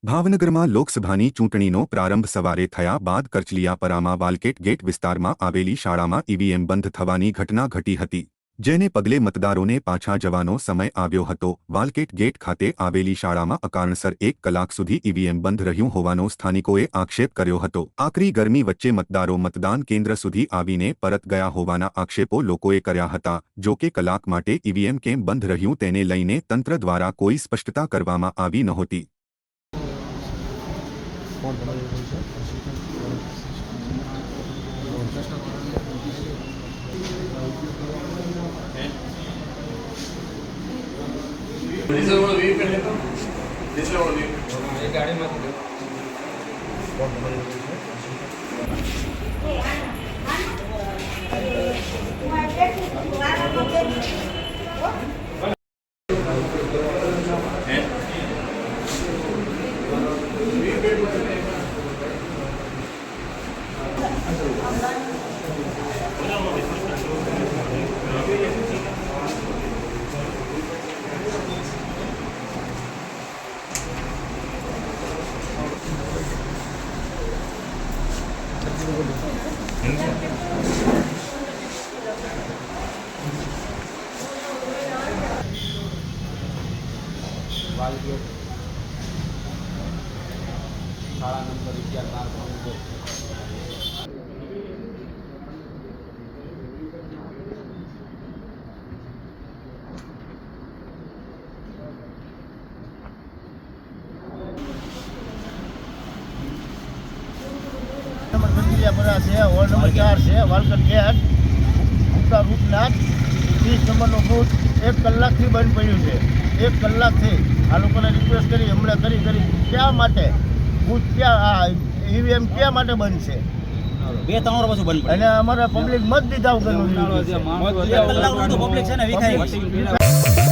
ભાવનગરમાં લોકસભાની ચૂંટણીનો પ્રારંભ સવારે થયા બાદ કરચલીયાપરામાં વાલકેટ ગેટ વિસ્તારમાં આવેલી શાળામાં ઈવીએમ બંધ થવાની ઘટના ઘટી હતી, જેને પગલે મતદારોને પાછા જવાનો સમય આવ્યો હતો। વાલકેટ ગેટ ખાતે આવેલી શાળામાં અકારણસર 1 કલાક સુધી ઈવીએમ બંધ રહ્યું હોવાનો સ્થાનિકોએ આક્ષેપ કર્યો હતો। આકરી ગરમી વચ્ચે મતદારો મતદાન કેન્દ્ર સુધી આવીને પરત ગયા હોવાના આક્ષેપો લોકોએ કર્યા હતા। જો કે કલાક માટે ઈવીએમ કેમ બંધ રહ્યું તેને લઈને તંત્ર દ્વારા કોઈ સ્પષ્ટતા કરવામાં આવી નહોતી। वालगेट शाळा नंबर 11 वॉर्ड नंबर 4 से वालगेट गेट उत्तर रूपनाथ 30 नंबर बूथ 1 कलाक थी बंद पड़ू है। 1 कलाक थी आ लोग ने रिक्वेस्ट करी हमने करी क्या माटे बूथ क्या ईवीएम क्या माटे बंद है 2-3 વર્ષ બંધ અને અમારે પબ્લિક મત દીધા વગરનું પબ્લિક છે ને વિખાઈ